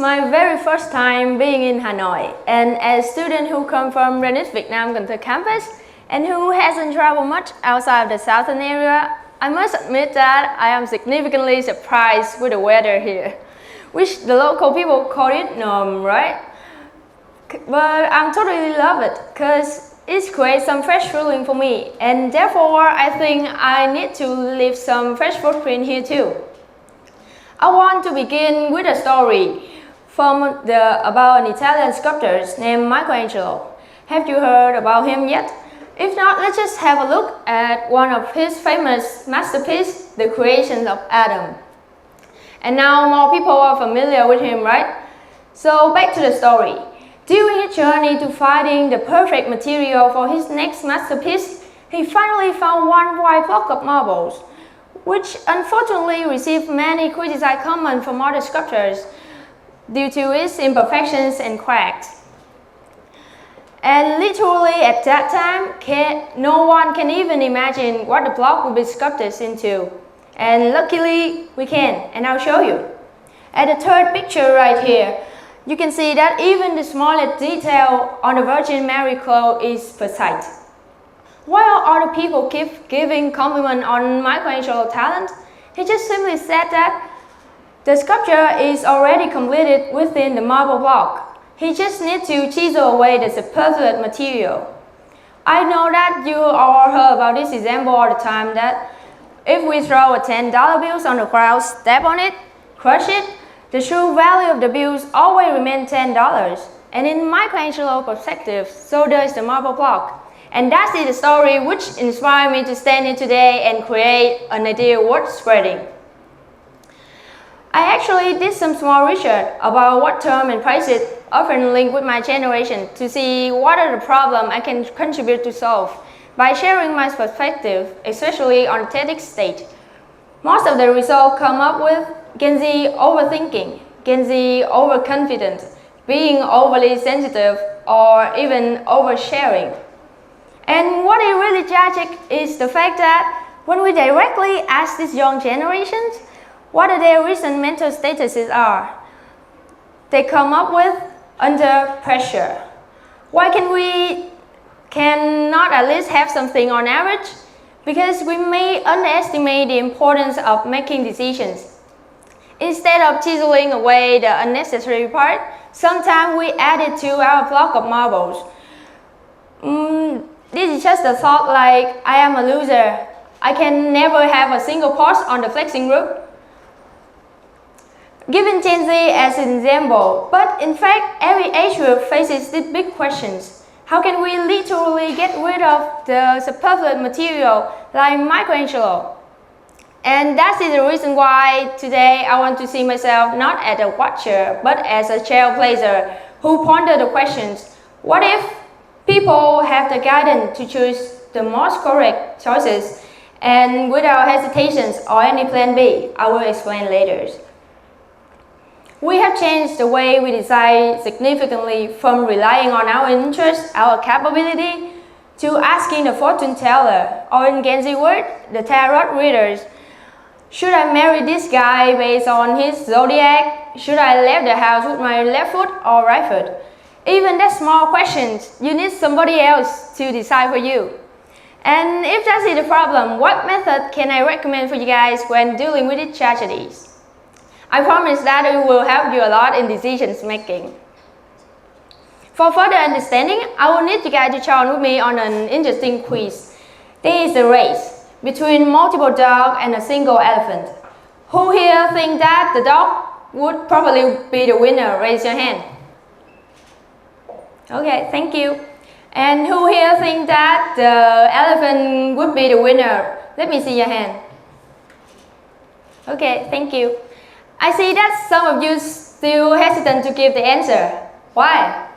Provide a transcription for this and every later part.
my very first time being in Hanoi, and as a student who comes from Greenwich, Vietnam campus and who hasn't traveled much outside of the southern area, I must admit that I am significantly surprised with the weather here, which the local people call it norm, right? But I'm totally love it because it creates some fresh feeling for me, and therefore I think I need to leave some fresh footprint here too. I want to begin with a story about an Italian sculptor named Michelangelo. Have you heard about him yet? If not, let's just have a look at one of his famous masterpieces, The Creation of Adam. And now more people are familiar with him, right? So back to the story. During his journey to finding the perfect material for his next masterpiece, he finally found one white block of marbles, which unfortunately received many criticized comments from other sculptors due to its imperfections and cracks. And literally at that time, no one can even imagine what the block would be sculpted into. And luckily, we can, and I'll show you. At the third picture right here, you can see that even the smallest detail on the Virgin Mary cloth is precise. While other people keep giving compliments on Michelangelo's talent, he just simply said that the sculpture is already completed within the marble block. He just needs to chisel away the superfluous material. I know that you all heard about this example all the time, that if we throw a $10 bill on the ground, step on it, crush it, the true value of the bills always remains $10. And in Michelangelo's perspective, so does the marble block. And that's the story which inspired me to stand here today and create an idea worth spreading. I actually did some small research about what term and prices often link with my generation to see what are the problems I can contribute to solve by sharing my perspective, especially on the TEDx stage. Most of the results come up with Gen Z overthinking, Gen Z overconfident, being overly sensitive, or even oversharing. And what is really tragic is the fact that when we directly ask these young generations what their recent mental statuses are, they come up with under pressure. Why cannot at least have something on average? Because we may underestimate the importance of making decisions. Instead of chiseling away the unnecessary part, sometimes we add it to our block of marbles. This is just a thought like, I am a loser. I can never have a single post on the flexing group. Given Gen Z as an example, but in fact, every age group faces these big questions. How can we literally get rid of the superfluous material like Michelangelo? And that is the reason why today I want to see myself not as a watcher, but as a trailblazer who ponder the questions. What if people have the guidance to choose the most correct choices and without hesitations or any plan B? I will explain later. We have changed the way we decide significantly from relying on our interest, our capability, to asking the fortune teller, or in Gen Z word, the tarot readers. Should I marry this guy based on his zodiac? Should I leave the house with my left foot or right foot? Even that small questions, you need somebody else to decide for you. And if that is the problem, what method can I recommend for you guys when dealing with these tragedies? I promise that it will help you a lot in decisions making. For further understanding, I will need you guys to join with me on an interesting quiz. There is a race between multiple dogs and a single elephant. Who here think that the dog would probably be the winner? Raise your hand. Okay, thank you. And who here think that the elephant would be the winner? Let me see your hand. Okay, thank you. I see that some of you still hesitant to give the answer. Why?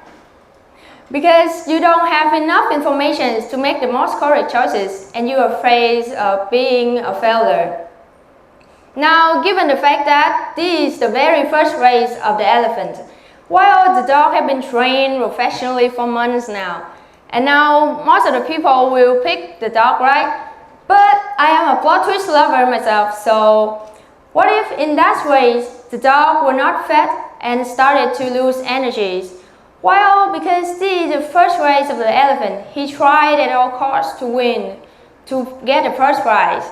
Because you don't have enough information to make the most correct choices and you are afraid of being a failure. Now, given the fact that this is the very first race of the elephant, while the dog have been trained professionally for months now, and now most of the people will pick the dog, right? But I am a plot twist lover myself, so what if in that race the dog were not fed and started to lose energies. Well, because this is the first race of the elephant, he tried at all costs to win, to get the first prize.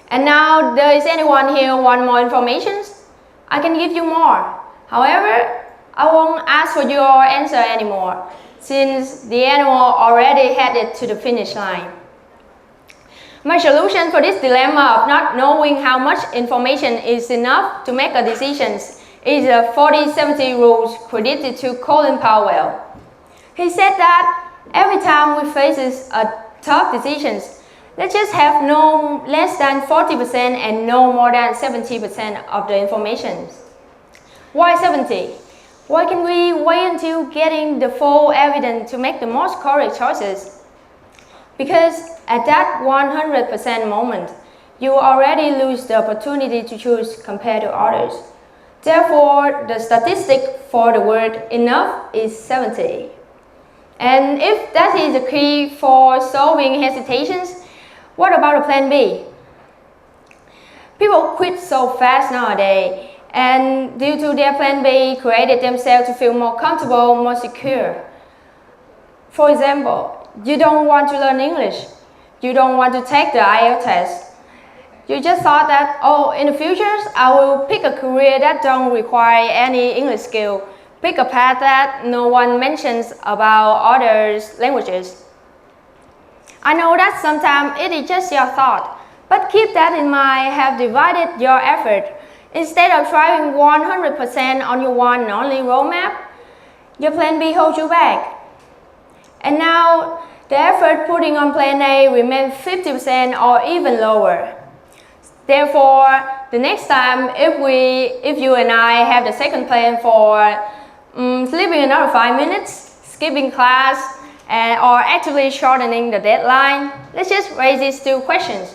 And now, does anyone here want more information? I can give you more. However, I won't ask for your answer anymore, since the animal already headed to the finish line. My solution for this dilemma of not knowing how much information is enough to make a decision is the 40-70 rules credited to Colin Powell. He said that every time we face a tough decision, let's just have no less than 40% and no more than 70% of the information. Why 70? Why can we wait until getting the full evidence to make the most correct choices? Because at that 100% moment, you already lose the opportunity to choose compared to others. Therefore, the statistic for the word enough is 70. And if that is the key for solving hesitations, what about a plan B? People quit so fast nowadays, and due to their plan B, created themselves to feel more comfortable, more secure. For example, you don't want to learn English. You don't want to take the IELTS test. You just thought that, oh, in the future, I will pick a career that don't require any English skill. Pick a path that no one mentions about other languages. I know that sometimes it is just your thought, but keep that in mind. Have divided your effort. Instead of trying 100% on your one and only roadmap, your plan B holds you back. And now, the effort putting on plan A remains 50% or even lower. Therefore, the next time, if you and I have the second plan for sleeping another 5 minutes, skipping class, or actively shortening the deadline, let's just raise these two questions.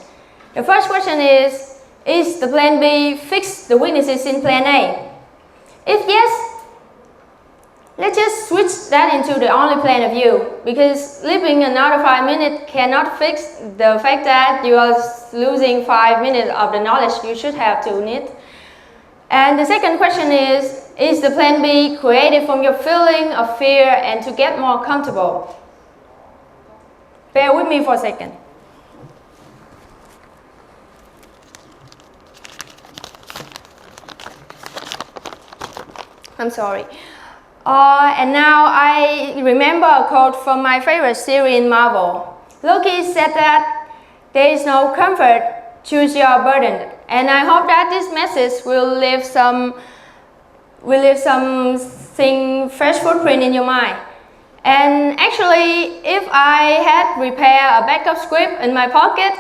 The first question is the plan B fix the weaknesses in plan A? If yes, let's just switch that into the only plan of you, because sleeping another 5 minutes cannot fix the fact that you are losing 5 minutes of the knowledge you should have to need. And the second question is the plan B created from your feeling of fear and to get more comfortable? Bear with me for a second. I'm sorry. And now I remember a quote from my favorite series in Marvel. Loki said that there is no comfort, choose your burden. And I hope that this message will leave something fresh footprint in your mind. And actually, if I had prepared a backup script in my pocket,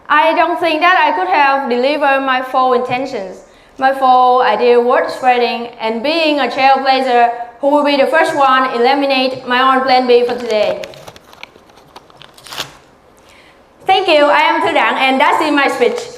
I don't think that I could have delivered my full intentions, my full ideal word spreading, and being a trailblazer who will be the first one to eliminate my own plan B for today. Thank you, I am Thu Dang, and that's in my speech.